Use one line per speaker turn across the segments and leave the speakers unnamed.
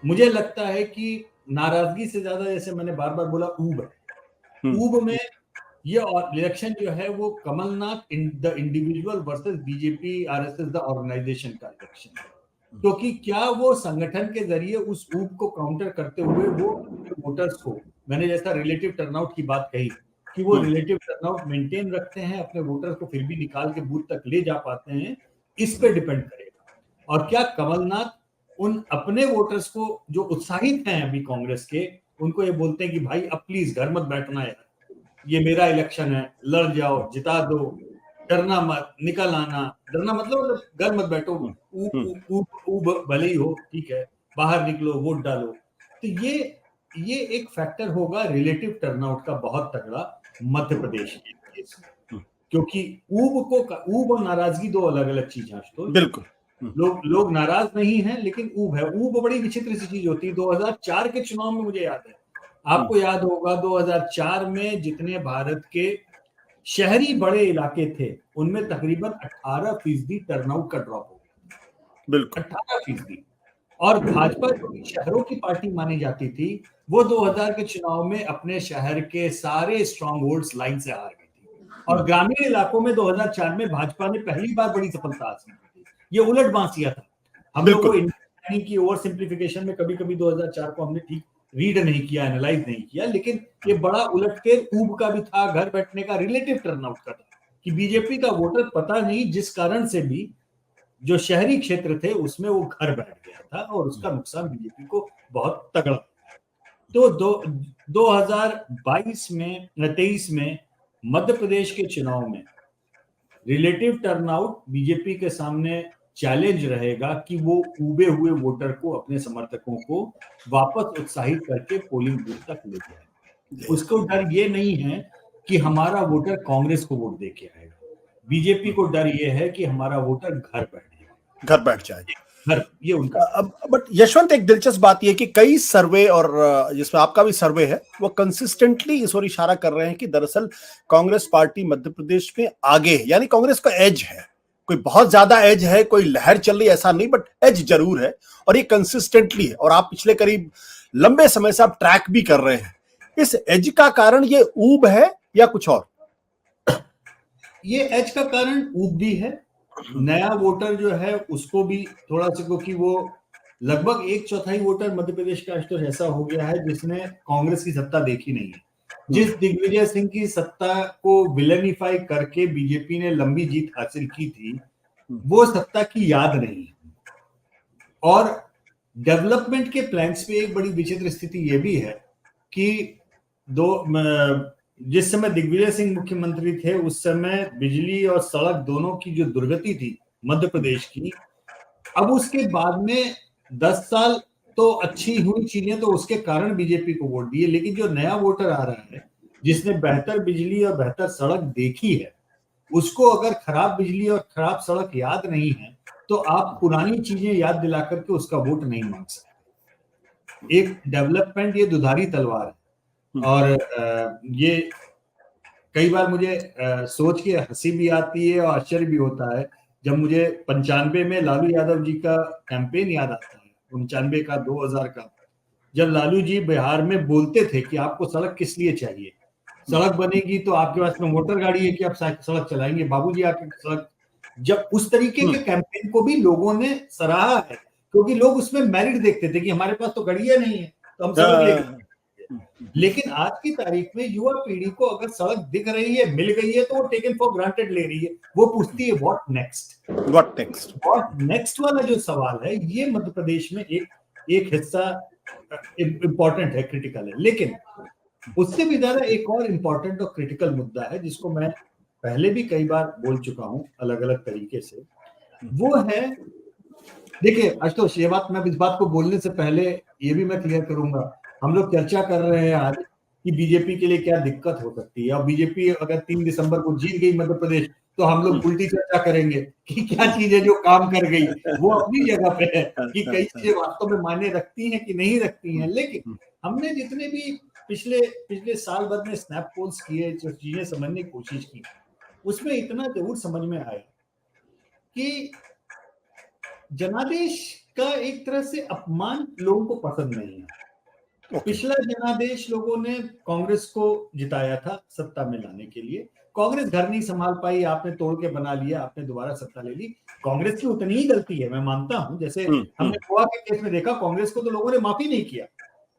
मुझे लगता है कि नाराजगी से ज्यादा, जैसे मैंने बार बार बोला, ऊब है। ऊब में ये इलेक्शन जो है वो Kamal Nath the individual versus BJP RSS the organisation का इलेक्शन है। क्योंकि क्या वो संगठन के जरिए उस ऊब को काउंटर करते हुए वो वोटर्स को, मैंने जैसा रिलेटिव टर्नआउट की बात कही, कि वो रिलेटिव टर्नआउट मेंटेन रखते हैं, अपने वोटर्स को फिर भी निकाल के बूथ तक ले जा पाते हैं, इस पे डिपेंड करेगा। और क्या कमलनाथ उन अपने वोटर्स को जो उत्साहित हैं अभी कांग्रेस के, उनको ये बोलते हैं कि भाई अब प्लीज घर मत बैठना यार, ये मेरा इलेक्शन है, लड़ जाओ, जिता दो, डरना मत, निकल आना। डरना मतलब घर मत बैठो, ऊब भले ही हो, ठीक है, बाहर निकलो, वोट डालो। तो ये एक फैक्टर होगा रिलेटिव टर्नआउट का बहुत तगड़ा मध्य प्रदेश के केस में, क्योंकि ऊब और नाराजगी दो अलग अलग चीजें हैं।
बिल्कुल,
लोग नाराज नहीं हैं, लेकिन ऊब है। ऊब बड़ी विचित्र सी चीज होती है। 2004 के चुनाव में मुझे याद है, आपको याद होगा 2004 में जितने भारत के शहरी बड़े इलाके थे उनमें तकरीबन 18% टर्नआउट का ड्रॉप हो गया।
बिल्कुल
18%। और भाजपा जो शहरों की पार्टी मानी जाती थी, वो 2000 के चुनाव में अपने शहर के सारे स्ट्रॉन्ग होल्ड्स लाइन से हार गई थी। और ग्रामीण इलाकों में 2004 में भाजपा ने पहली बार बड़ी सफलता हासिल की थी। ये उलट बांसिया था। हम लोग को की ओवर सिंप्लीफिकेशन में कभी कभी 2004 को हमने ठीक रीड नहीं किया, एनालाइज नहीं किया, लेकिन ये बड़ा उलटफेर ऊब का भी था, घर बैठने का, रिलेटिव टर्नआउट का था, कि बीजेपी का वोटर पता नहीं जिस कारण से भी जो शहरी क्षेत्र थे उसमें वो घर बैठ गया था, और उसका नुकसान बीजेपी को बहुत तगड़ा। तो 2022 में 23 में मध्य प्रदेश के चुनाव में रिलेटिव टर्नआउट बीजेपी के सामने चैलेंज रहेगा कि वो उबे हुए वोटर को, अपने समर्थकों को वापस उत्साहित करके पोलिंग बूथ तक ले जाए। उसको डर ये नहीं है कि हमारा वोटर कांग्रेस को वोट दे के आएगा, बीजेपी को डर ये है कि हमारा वोटर घर बैठ जाएगा। ये उनका।
बट यशवंत, एक दिलचस्प बात यह कि कई सर्वे, और जिसमें आपका भी सर्वे है, वो कंसिस्टेंटली इस ओर इशारा कर रहे हैं कि दरअसल कांग्रेस पार्टी मध्य प्रदेश में आगे है, यानी कांग्रेस का एज है, कोई बहुत ज्यादा एज है, कोई लहर चल रही ऐसा नहीं, बट एज जरूर है, और ये कंसिस्टेंटली है, और आप पिछले करीब लंबे समय से आप ट्रैक भी कर रहे हैं। इस एज का कारण ये ऊब है या कुछ और?
ये एज का कारण ऊब भी है, नया वोटर जो है उसको भी थोड़ा सा, क्योंकि वो लगभग 1/4 वोटर मध्य प्रदेश का तो ऐसा हो गया है जिसने कांग्रेस की सत्ता देखी नहीं है। जिस दिग्विजय सिंह की सत्ता को विलेनिफाई करके बीजेपी ने लंबी जीत हासिल की थी, वो सत्ता की याद नहीं है। और डेवलपमेंट के प्लान्स पे एक बड़ी विचित्र स्थिति ये भी है कि जिस समय दिग्विजय सिंह मुख्यमंत्री थे उस समय बिजली और सड़क दोनों की जो दुर्गति थी मध्य प्रदेश की, अब उसके बाद में 10 साल तो अच्छी हुई चीजें, तो उसके कारण बीजेपी को वोट दिए। लेकिन जो नया वोटर आ रहा है जिसने बेहतर बिजली और बेहतर सड़क देखी है, उसको अगर खराब बिजली और खराब सड़क याद नहीं है तो आप पुरानी चीजें याद दिला करके उसका वोट नहीं मांग सकते। एक डेवलपमेंट ये दुधारी तलवार है। और ये कई बार मुझे सोच के हंसी भी आती है और आश्चर्य भी होता है जब मुझे 95 में लालू यादव जी का कैंपेन याद आता है, 95 का, 2000 का, जब लालू जी बिहार में बोलते थे कि आपको सड़क किस लिए चाहिए, सड़क बनेगी तो आपके पास में मोटर गाड़ी है कि आप सड़क चलाएंगे, बाबूजी आके सड़क। जब उस तरीके के कैंपेन को भी लोगों ने सराहा है, क्योंकि लोग उसमें मेरिट देखते थे कि हमारे पास तो गाड़ियां नहीं है तो हम सड़क लेकर। लेकिन आज की तारीख में युवा पीढ़ी को अगर सड़क दिख रही है, मिल गई है, तो वो टेकन फॉर ग्रांटेड ले रही है। वो पूछती है व्हाट नेक्स्ट वाला जो सवाल है, ये मध्य प्रदेश में एक हिस्सा इंपॉर्टेंट है, क्रिटिकल है। लेकिन उससे भी ज्यादा एक और इंपॉर्टेंट और क्रिटिकल मुद्दा है जिसको मैं पहले भी कई बार बोल चुका हूं अलग अलग तरीके से, वो है, देखिए आशुतोष, ये बात मैं इस बात को बोलने से पहले ये भी मैं क्लियर करूंगा, हम लोग चर्चा कर रहे हैं आज कि बीजेपी के लिए क्या दिक्कत हो सकती है, और बीजेपी अगर 3 दिसंबर को जीत गई मध्य प्रदेश तो हम लोग उल्टी चर्चा करेंगे कि क्या चीजें जो काम कर गई। वो अपनी जगह पे है कि कई चीजें वास्तव में मायने रखती हैं कि नहीं रखती हैं। लेकिन हमने जितने भी पिछले साल भर में स्नैप पोल्स किए, जो चीजें समझने की कोशिश की, उसमें इतना जरूर समझ में आया कि जनादेश का एक तरह से अपमान लोगों को पसंद नहीं है। पिछला जनादेश लोगों ने कांग्रेस को जिताया था सत्ता में लाने के लिए। कांग्रेस घर नहीं संभाल पाई, आपने तोड़ के बना लिया, आपने दोबारा सत्ता ले ली। कांग्रेस की उतनी ही गलती है, मैं मानता हूं। जैसे हमने गोवा के केस में देखा, कांग्रेस को तो लोगों ने माफी नहीं किया,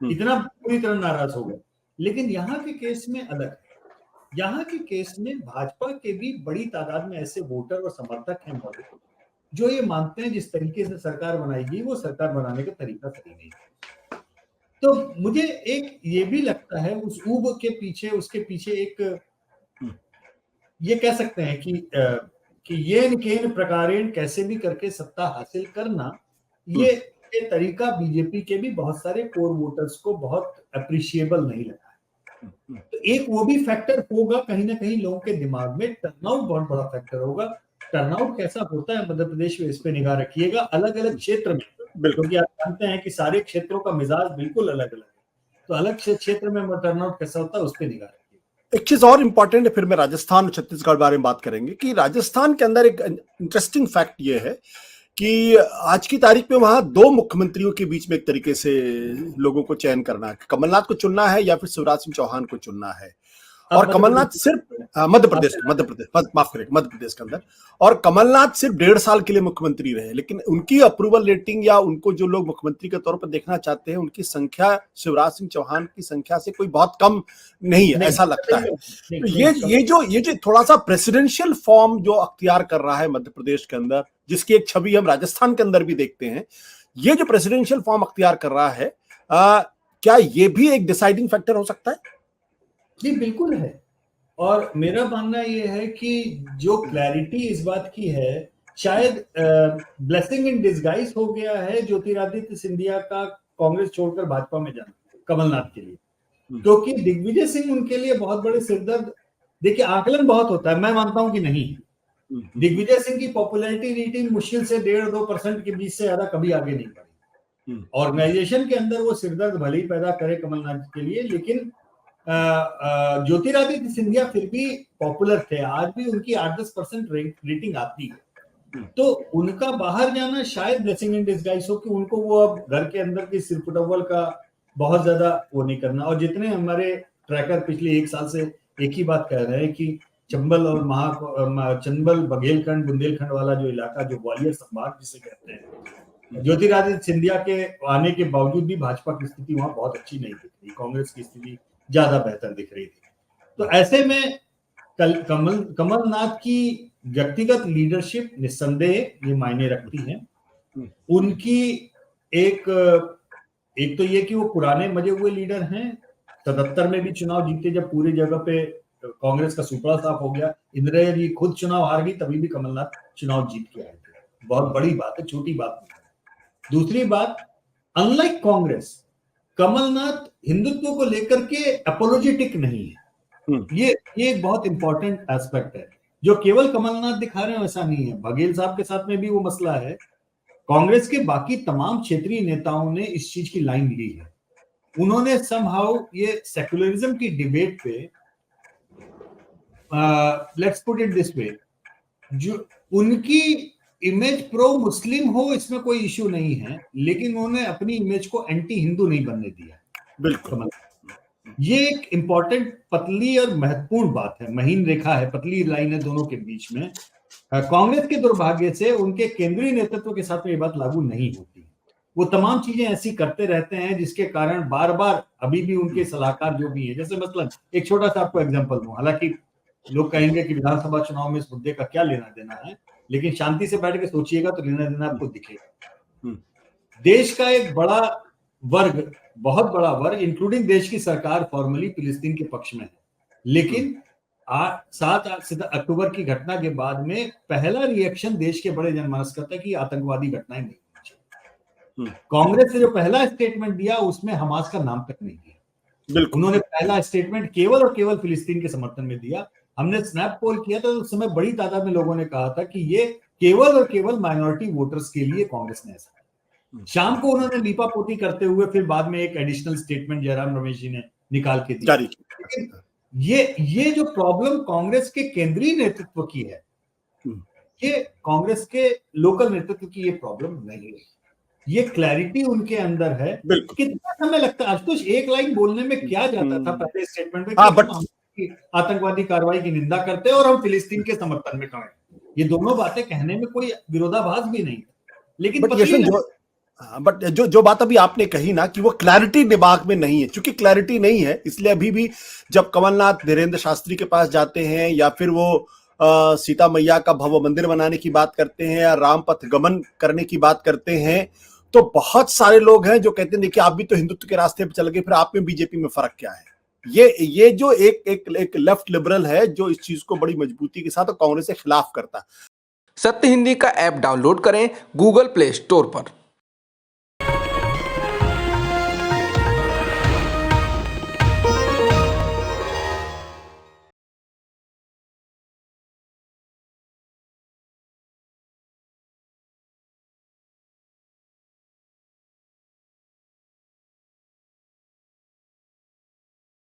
इतना पूरी तरह नाराज हो गए। लेकिन यहाँ के केस में अलग है। यहाँ के केस में भाजपा के भी बड़ी तादाद में ऐसे वोटर और समर्थक हैं जो ये मानते हैं जिस तरीके से सरकार बनाएगी वो सरकार बनाने का तरीका सही नहीं है। तो मुझे एक ये भी लगता है उस ऊब के पीछे, उसके पीछे एक ये कह सकते हैं कि येन प्रकारेण कैसे भी करके सत्ता हासिल करना, ये तरीका बीजेपी के भी बहुत सारे कोर वोटर्स को बहुत अप्रिशिएबल नहीं लगा है। तो एक वो भी फैक्टर होगा कहीं ना कहीं लोगों के दिमाग में, टर्नआउट बहुत बड़ा फैक्टर होगा। टर्नआउट कैसा होता है मध्य प्रदेश में, इस पे निगाह रखिएगा। अलग अलग क्षेत्र में, क्योंकि आप जानते हैं कि सारे क्षेत्रों का मिजाज बिल्कुल अलग अलग है, तो अलग क्षेत्र में टर्नआउट कैसा होता है उस पर निगाह रखिएगा।
एक चीज और इंपॉर्टेंट है, फिर मैं राजस्थान और छत्तीसगढ़ बारे में बात करेंगे कि राजस्थान के अंदर एक इंटरेस्टिंग फैक्ट ये है कि आज की तारीख में वहां दो मुख्यमंत्रियों के बीच में एक तरीके से लोगों को चयन करना है, कमलनाथ को चुनना है या फिर शिवराज सिंह चौहान को चुनना है। और कमलनाथ सिर्फ मध्य प्रदेश माफ करें, मध्य प्रदेश के अंदर, और कमलनाथ सिर्फ 1.5 साल के लिए मुख्यमंत्री रहे, लेकिन उनकी अप्रूवल रेटिंग या उनको जो लोग मुख्यमंत्री के तौर पर देखना चाहते हैं उनकी संख्या शिवराज सिंह चौहान की संख्या से कोई बहुत कम नहीं है, ऐसा लगता है। तो ये जो थोड़ा सा प्रेसिडेंशियल फॉर्म जो अख्तियार कर रहा है मध्य प्रदेश के अंदर, जिसकी एक छवि हम राजस्थान के अंदर भी देखते हैं, ये जो प्रेसिडेंशियल फॉर्म अख्तियार कर रहा है, क्या ये भी एक डिसाइडिंग फैक्टर हो सकता है?
जी बिल्कुल है। और मेरा मानना यह है कि जो क्लैरिटी इस बात की है, शायद ब्लेसिंग इन डिस्गाइज हो गया है ज्योतिरादित्य सिंधिया का कांग्रेस छोड़कर भाजपा में जाना कमलनाथ के लिए, क्योंकि दिग्विजय सिंह उनके लिए बहुत बड़े सिरदर्द। देखिए, आकलन बहुत होता है, मैं मानता हूं कि नहीं, दिग्विजय सिंह की पॉपुलैरिटी रेटिंग मुश्किल से 1.5-2% के बीच से ज्यादा कभी आगे नहीं बढ़ी। ऑर्गेनाइजेशन के अंदर वो सिरदर्द भले ही पैदा करे कमलनाथ के लिए, लेकिन ज्योतिरादित्य सिंधिया फिर भी पॉपुलर थे। आज भी उनकी 8-10% रेटिंग आती है। तो उनका बाहर जाना शायद ब्लेसिंग इन डिस्गाइज हो कि उनको वो अब घर के अंदर की सिरपुटअव्वल का बहुत ज्यादा वो नहीं करना। और जितने हमारे ट्रैकर पिछले 1 साल से एक ही बात कह रहे हैं कि चंबल और चंबल बघेलखंड बुंदेलखंड वाला जो इलाका, जो ग्वालियर संभाग जिसे कहते हैं, ज्योतिरादित्य सिंधिया के आने के बावजूद भी भाजपा की स्थिति वहां बहुत अच्छी नहीं दिख रही, कांग्रेस की स्थिति ज्यादा बेहतर दिख रही थी। तो ऐसे में कमलनाथ की व्यक्तिगत लीडरशिप निस्संदेह ये मायने रखती है। उनकी एक तो ये कि वो पुराने मजे हुए लीडर हैं। 77 में भी चुनाव जीते जब पूरी जगह पे कांग्रेस का सुपड़ा साफ हो गया। इंदिरा जी खुद चुनाव हार गई, तभी भी कमलनाथ चुनाव जीत के आए थे। बहुत बड़ी बात है, छोटी बात नहीं। दूसरी बात, अनलाइक कांग्रेस, कमलनाथ हिंदुत्व को लेकर के अपोलोजेटिक नहीं है। ये एक बहुत इंपॉर्टेंट एस्पेक्ट है जो केवल कमलनाथ दिखा रहे हैं, वैसा नहीं है। बघेल साहब के साथ में भी वो मसला है। कांग्रेस के बाकी तमाम क्षेत्रीय नेताओं ने इस चीज की लाइन ली है। उन्होंने समहाउ ये सेक्युलरिज्म की डिबेट पे, let's put it this way, जो उनकी इमेज प्रो मुस्लिम हो इसमें कोई इश्यू नहीं है, लेकिन उन्होंने अपनी इमेज को एंटी हिंदू नहीं बनने दिया।
बिल्कुल,
ये एक इंपॉर्टेंट पतली और महत्वपूर्ण बात है, महीन रेखा है, पतली लाइन है दोनों के बीच में। कांग्रेस के दुर्भाग्य से उनके केंद्रीय नेतृत्व के साथ में ये बात लागू नहीं होती। वो तमाम चीजें ऐसी करते रहते हैं जिसके कारण बार बार अभी भी उनके सलाहकार जो भी है, जैसे मसलन एक छोटा सा आपको एग्जांपल दूं, हालांकि लोग कहेंगे कि विधानसभा चुनाव में इस मुद्दे का क्या लेना देना है, लेकिन शांति से बैठ के सोचिएगा तो लेना देना आपको दिखेगा। देश का एक बड़ा वर्ग, बहुत बड़ा वर्ग, इंक्लूडिंग देश की सरकार, फॉर्मली फिलिस्तीन के पक्ष में है, लेकिन 7 अक्टूबर की घटना के बाद में पहला रिएक्शन देश के बड़े जनमानस का था कि आतंकवादी घटनाएं नहीं होनी चाहिए। कांग्रेस ने जो पहला स्टेटमेंट दिया उसमें हमास का नाम तक नहीं दिया। उन्होंने पहला स्टेटमेंट केवल और केवल फिलिस्तीन के समर्थन में दिया। हमने स्नैप पोल किया तो उस समय बड़ी तादाद में लोगों ने कहा था कि ये केवल और केवल माइनॉरिटी वोटर्स के लिए कांग्रेस ने ऐसा किया। शाम को उन्होंने लीपापोती करते हुए फिर बाद में एक एडिशनल स्टेटमेंट जयराम रमेश जी ने निकाल के दिया। लेकिन ये जो प्रॉब्लम कांग्रेस के केंद्रीय नेतृत्व की है, ये कांग्रेस के लोकल नेतृत्व की ये प्रॉब्लम नहीं है। ये क्लैरिटी उनके अंदर है।
बिल्कुल।
कितना समय लगता है आशुतोष, एक लाइन बोलने में क्या जाता था पहले स्टेटमेंट में
हाँ,
कि हम आतंकवादी कार्रवाई की निंदा करते हैं और हम फिलिस्तीन के समर्थन में खड़े हैं। ये दोनों बातें कहने में कोई विरोधाभास भी नहीं, लेकिन
बट
पतली
यशवंत बट जो बात अभी आपने कही ना कि वो क्लैरिटी दिमाग में नहीं है, क्योंकि क्लैरिटी नहीं है इसलिए अभी भी जब कमलनाथ धीरेन्द्र शास्त्री के पास जाते हैं या फिर वो सीता मैया का भव्य मंदिर बनाने की बात करते हैं या राम पथ गमन करने की बात करते हैं, तो बहुत सारे लोग हैं जो कहते हैं देखिए आप भी तो हिंदुत्व के रास्ते पर चल गए, फिर आप में बीजेपी में फर्क क्या है। ये जो एक लेफ्ट लिबरल है जो इस चीज को बड़ी मजबूती के साथ कांग्रेस के खिलाफ करता है।
सत्य हिंदी का ऐप डाउनलोड करें गूगल प्ले स्टोर पर।